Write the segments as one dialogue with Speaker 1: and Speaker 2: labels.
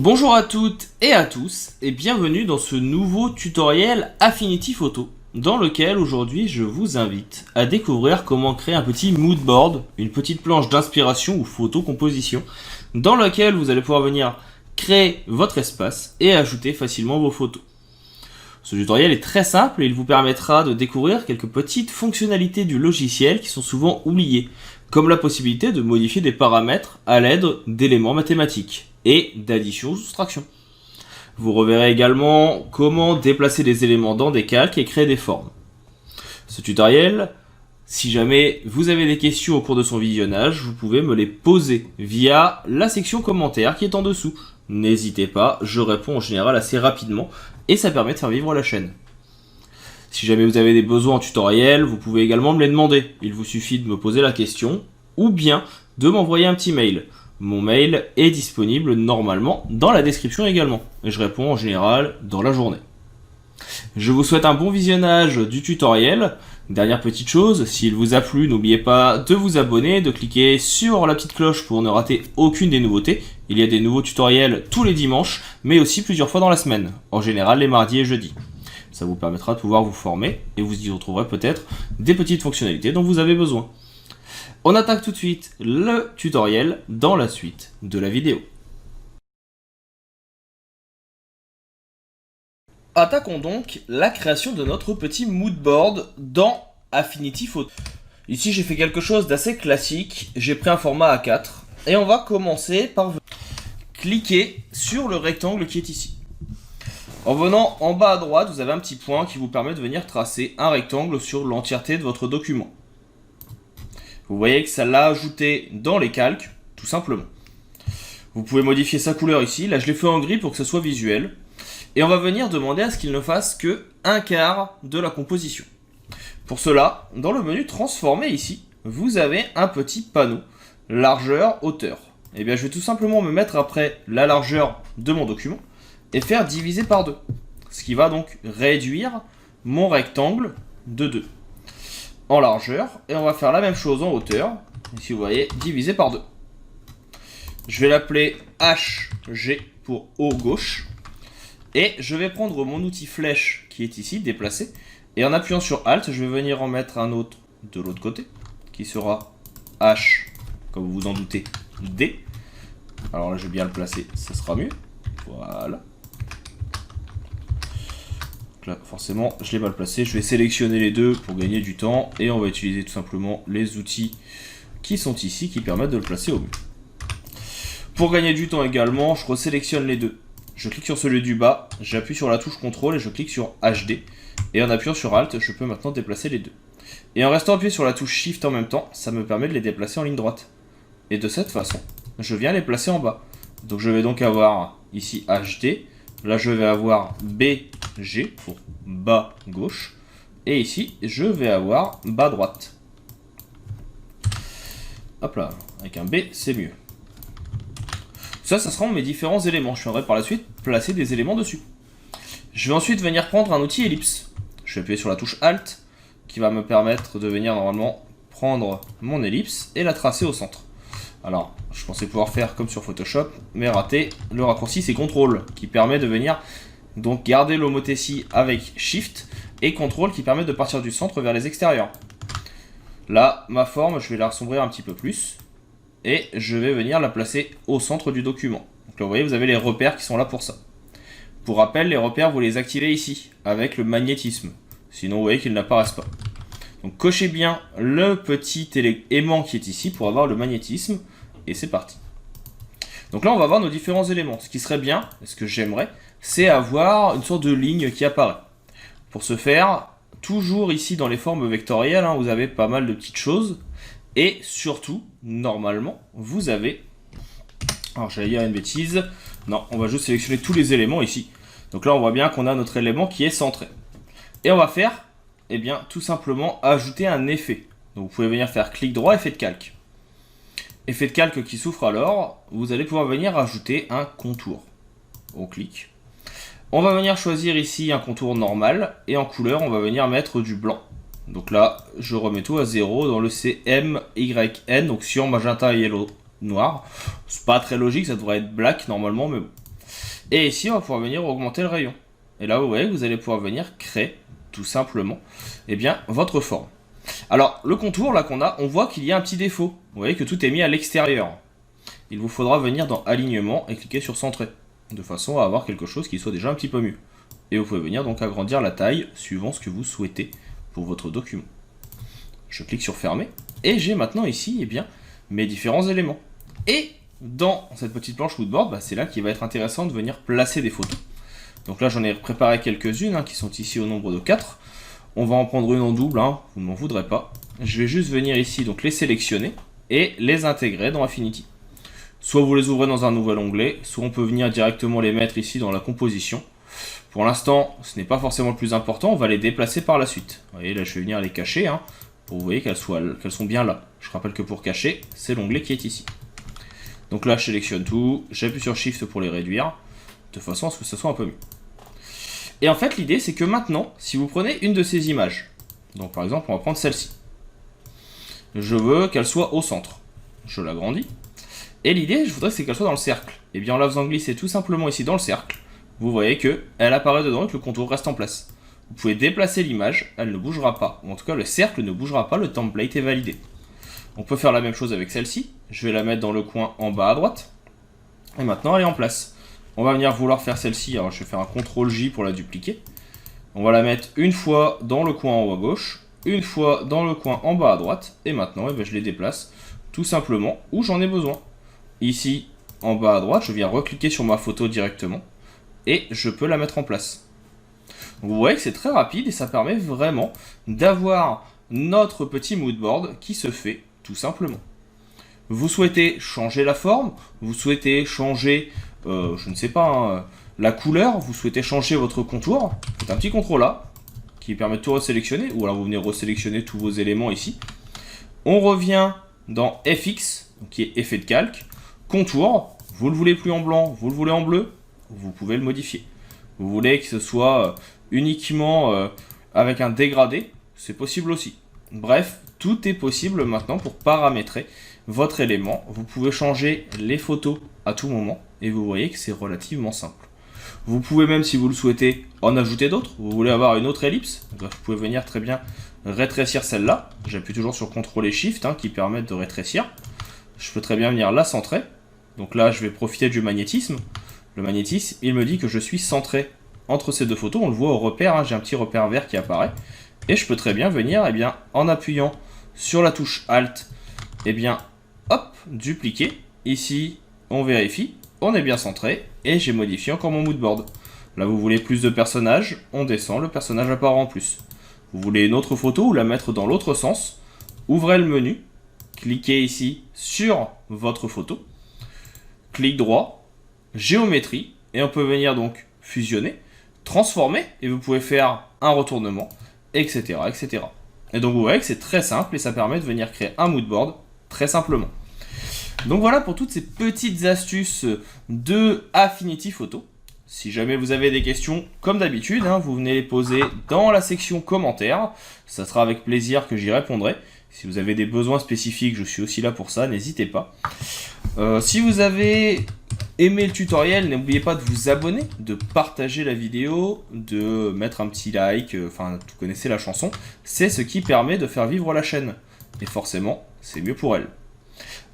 Speaker 1: Bonjour à toutes et à tous et bienvenue dans ce nouveau tutoriel Affinity Photo dans lequel aujourd'hui je vous invite à découvrir comment créer un petit mood board, une petite planche d'inspiration ou photo composition dans laquelle vous allez pouvoir venir créer votre espace et ajouter facilement vos photos. Ce tutoriel est très simple et il vous permettra de découvrir quelques petites fonctionnalités du logiciel qui sont souvent oubliées, comme la possibilité de modifier des paramètres à l'aide d'éléments mathématiques et d'addition ou soustraction. Vous reverrez également comment déplacer des éléments dans des calques et créer des formes. Ce tutoriel, si jamais vous avez des questions au cours de son visionnage, vous pouvez me les poser via la section commentaires qui est en dessous. N'hésitez pas, je réponds en général assez rapidement et ça permet de faire vivre la chaîne. Si jamais vous avez des besoins en tutoriel, vous pouvez également me les demander. Il vous suffit de me poser la question ou bien de m'envoyer un petit mail. Mon mail est disponible normalement dans la description également. Et je réponds en général dans la journée. Je vous souhaite un bon visionnage du tutoriel. Dernière petite chose, s'il vous a plu, n'oubliez pas de vous abonner, de cliquer sur la petite cloche pour ne rater aucune des nouveautés. Il y a des nouveaux tutoriels tous les dimanches, mais aussi plusieurs fois dans la semaine. En général les mardis et jeudis. Ça vous permettra de pouvoir vous former et vous y retrouverez peut-être des petites fonctionnalités dont vous avez besoin. On attaque tout de suite le tutoriel dans la suite de la vidéo. Attaquons donc la création de notre petit mood board dans Affinity Photo. Ici j'ai fait quelque chose d'assez classique, j'ai pris un format A4 et on va commencer par cliquer sur le rectangle qui est ici. En venant en bas à droite, vous avez un petit point qui vous permet de venir tracer un rectangle sur l'entièreté de votre document. Vous voyez que ça l'a ajouté dans les calques, tout simplement. Vous pouvez modifier sa couleur ici, là je l'ai fait en gris pour que ça soit visuel. Et on va venir demander à ce qu'il ne fasse que un quart de la composition. Pour cela, dans le menu transformer ici, vous avez un petit panneau, largeur, hauteur. Et bien je vais tout simplement me mettre après la largeur de mon document et faire diviser par 2. Ce qui va donc réduire mon rectangle de 2 en largeur. Et on va faire la même chose en hauteur. Ici vous voyez, divisé par 2. Je vais l'appeler HG pour haut gauche. Et je vais prendre mon outil flèche qui est ici, déplacé. Et en appuyant sur Alt, je vais venir en mettre un autre de l'autre côté. Qui sera H, comme vous vous en doutez, D. Alors là je vais bien le placer, ça sera mieux. Voilà. Là, forcément, je l'ai mal placé. Je vais sélectionner les deux pour gagner du temps. Et on va utiliser tout simplement les outils qui sont ici, qui permettent de le placer au mieux. Pour gagner du temps également, je resélectionne les deux. Je clique sur celui du bas, j'appuie sur la touche CTRL et je clique sur HD. Et en appuyant sur Alt, je peux maintenant déplacer les deux. Et en restant appuyé sur la touche Shift en même temps, ça me permet de les déplacer en ligne droite. Et de cette façon, je viens les placer en bas. Donc je vais donc avoir ici HD. Là, je vais avoir BG pour bas gauche. Et ici, je vais avoir bas droite. Hop là, avec un B, c'est mieux. Ça sera mes différents éléments. Je viendrai par la suite placer des éléments dessus. Je vais ensuite venir prendre un outil ellipse. Je vais appuyer sur la touche Alt, qui va me permettre de venir normalement prendre mon ellipse et la tracer au centre. Alors, je pensais pouvoir faire comme sur Photoshop, mais raté. Le raccourci, c'est CTRL, qui permet de venir donc garder l'homothétie avec Shift, et CTRL qui permet de partir du centre vers les extérieurs. Là, ma forme, je vais la assombrir un petit peu plus, et je vais venir la placer au centre du document. Donc là, vous voyez, vous avez les repères qui sont là pour ça. Pour rappel, les repères, vous les activez ici, avec le magnétisme. Sinon, vous voyez qu'ils n'apparaissent pas. Donc cochez bien le petit aimant qui est ici pour avoir le magnétisme. Et c'est parti. Donc là on va voir nos différents éléments. Ce qui serait bien, et ce que j'aimerais, c'est avoir une sorte de ligne qui apparaît. Pour ce faire, toujours ici dans les formes vectorielles, vous avez pas mal de petites choses. Et surtout, normalement, vous avez... Alors j'allais dire une bêtise. Non, on va juste sélectionner tous les éléments ici. Donc là on voit bien qu'on a notre élément qui est centré. Et on va faire... Eh bien, tout simplement, ajouter un effet. Donc, vous pouvez venir faire clic droit, effet de calque. Effet de calque qui s'ouvre alors, vous allez pouvoir venir ajouter un contour. On clique. On va venir choisir ici un contour normal, et en couleur, on va venir mettre du blanc. Donc là, je remets tout à 0 dans le CMYN, donc cyan, magenta, yellow, noir. C'est pas très logique, ça devrait être black normalement, mais bon. Et ici, on va pouvoir venir augmenter le rayon. Et là, vous voyez que vous allez pouvoir venir créer, tout simplement, eh bien, votre forme. Alors, le contour, là qu'on a, on voit qu'il y a un petit défaut. Vous voyez que tout est mis à l'extérieur. Il vous faudra venir dans Alignement et cliquer sur Centrer, de façon à avoir quelque chose qui soit déjà un petit peu mieux. Et vous pouvez venir donc agrandir la taille suivant ce que vous souhaitez pour votre document. Je clique sur Fermer, et j'ai maintenant ici, eh bien, mes différents éléments. Et dans cette petite planche moodboard, c'est là qu'il va être intéressant de venir placer des photos. Donc là, j'en ai préparé quelques-unes qui sont ici au nombre de 4. On va en prendre une en double, vous ne m'en voudrez pas. Je vais juste venir ici, donc les sélectionner et les intégrer dans Affinity. Soit vous les ouvrez dans un nouvel onglet, soit on peut venir directement les mettre ici dans la composition. Pour l'instant, ce n'est pas forcément le plus important, on va les déplacer par la suite. Vous voyez, là je vais venir les cacher, pour que vous voyez qu'elles sont bien là. Je rappelle que pour cacher, c'est l'onglet qui est ici. Donc là, je sélectionne tout, j'appuie sur Shift pour les réduire, de façon à ce que ce soit un peu mieux. Et en fait, l'idée, c'est que maintenant, si vous prenez une de ces images, donc par exemple, on va prendre celle-ci. Je veux qu'elle soit au centre. Je l'agrandis. Et l'idée, je voudrais, c'est qu'elle soit dans le cercle. Et bien, en la faisant glisser tout simplement ici dans le cercle, vous voyez qu'elle apparaît dedans et que le contour reste en place. Vous pouvez déplacer l'image, elle ne bougera pas. Ou en tout cas, le cercle ne bougera pas, le template est validé. On peut faire la même chose avec celle-ci. Je vais la mettre dans le coin en bas à droite. Et maintenant, elle est en place. On va venir vouloir faire celle-ci. Alors, je vais faire un CTRL-J pour la dupliquer. On va la mettre une fois dans le coin en haut à gauche, une fois dans le coin en bas à droite. Et maintenant, je les déplace tout simplement où j'en ai besoin. Ici, en bas à droite, je viens recliquer sur ma photo directement. Et je peux la mettre en place. Vous voyez que c'est très rapide et ça permet vraiment d'avoir notre petit moodboard qui se fait tout simplement. Vous souhaitez changer la forme, vous souhaitez changer, je ne sais pas, la couleur, vous souhaitez changer votre contour, c'est un petit contrôle là qui permet de tout resélectionner, ou alors vous venez resélectionner tous vos éléments ici. On revient dans FX, qui est effet de calque, contour, vous le voulez plus en blanc, vous le voulez en bleu, vous pouvez le modifier. Vous voulez que ce soit uniquement avec un dégradé, c'est possible aussi. Bref, tout est possible maintenant pour paramétrer votre élément. Vous pouvez changer les photos à tout moment et vous voyez que c'est relativement simple. Vous pouvez même, si vous le souhaitez, en ajouter d'autres. Vous voulez avoir une autre ellipse, vous pouvez venir très bien rétrécir celle-là. J'appuie toujours sur CTRL et SHIFT qui permettent de rétrécir. Je peux très bien venir la centrer. Donc là, je vais profiter du magnétisme. Le magnétisme, il me dit que je suis centré entre ces deux photos. On le voit au repère, j'ai un petit repère vert qui apparaît. Et je peux très bien venir, en appuyant sur la touche Alt, hop, dupliquer. Ici, on vérifie, on est bien centré, et j'ai modifié encore mon moodboard. Là, vous voulez plus de personnages, on descend, le personnage apparaît en plus. Vous voulez une autre photo ou la mettre dans l'autre sens, ouvrez le menu, cliquez ici sur votre photo, clic droit, géométrie, et on peut venir donc fusionner, transformer, et vous pouvez faire un retournement, etc., etc. Et donc vous voyez que c'est très simple et ça permet de venir créer un moodboard très simplement. Donc voilà pour toutes ces petites astuces de Affinity Photo. Si jamais vous avez des questions, comme d'habitude, vous venez les poser dans la section commentaires. Ça sera avec plaisir que j'y répondrai. Si vous avez des besoins spécifiques, je suis aussi là pour ça, n'hésitez pas. Si vous avez aimé le tutoriel, n'oubliez pas de vous abonner, de partager la vidéo, de mettre un petit like, vous connaissez la chanson. C'est ce qui permet de faire vivre la chaîne. Et forcément, c'est mieux pour elle.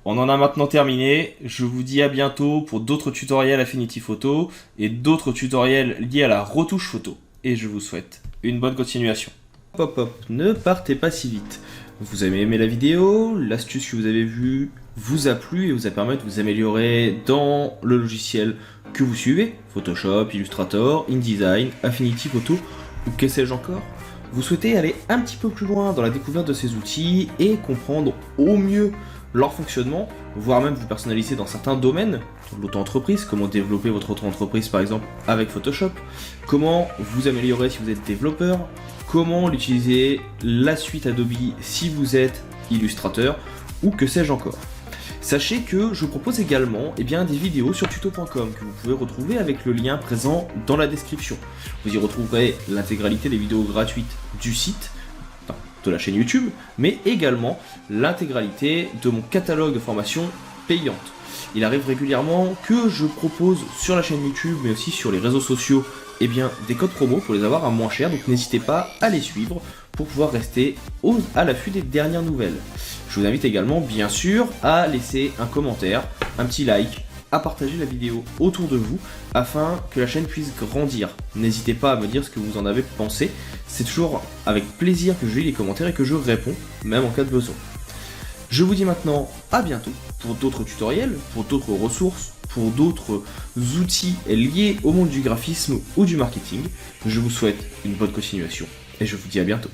Speaker 1: On en a maintenant terminé, je vous dis à bientôt pour d'autres tutoriels Affinity Photo et d'autres tutoriels liés à la retouche photo. Et je vous souhaite une bonne continuation. Hop hop, ne partez pas si vite. Vous avez aimé la vidéo, l'astuce que vous avez vue vous a plu et vous a permis de vous améliorer dans le logiciel que vous suivez, Photoshop, Illustrator, InDesign, Affinity Photo ou que sais-je encore. Vous souhaitez aller un petit peu plus loin dans la découverte de ces outils et comprendre au mieux leur fonctionnement, voire même vous personnaliser dans certains domaines, l'auto-entreprise, comment développer votre auto-entreprise par exemple avec Photoshop, comment vous améliorer si vous êtes développeur, comment l'utiliser la suite Adobe si vous êtes illustrateur, ou que sais-je encore. Sachez que je propose également des vidéos sur tuto.com que vous pouvez retrouver avec le lien présent dans la description. Vous y retrouverez l'intégralité des vidéos gratuites du site, de la chaîne YouTube, mais également l'intégralité de mon catalogue de formation payante. Il arrive régulièrement que je propose sur la chaîne YouTube, mais aussi sur les réseaux sociaux, eh bien, des codes promo pour les avoir à moins cher, donc n'hésitez pas à les suivre pour pouvoir rester à l'affût des dernières nouvelles. Je vous invite également, bien sûr, à laisser un commentaire, un petit like, à partager la vidéo autour de vous afin que la chaîne puisse grandir. N'hésitez pas à me dire ce que vous en avez pensé, c'est toujours avec plaisir que je lis les commentaires et que je réponds, même en cas de besoin. Je vous dis maintenant à bientôt pour d'autres tutoriels, pour d'autres ressources, pour d'autres outils liés au monde du graphisme ou du marketing. Je vous souhaite une bonne continuation et je vous dis à bientôt.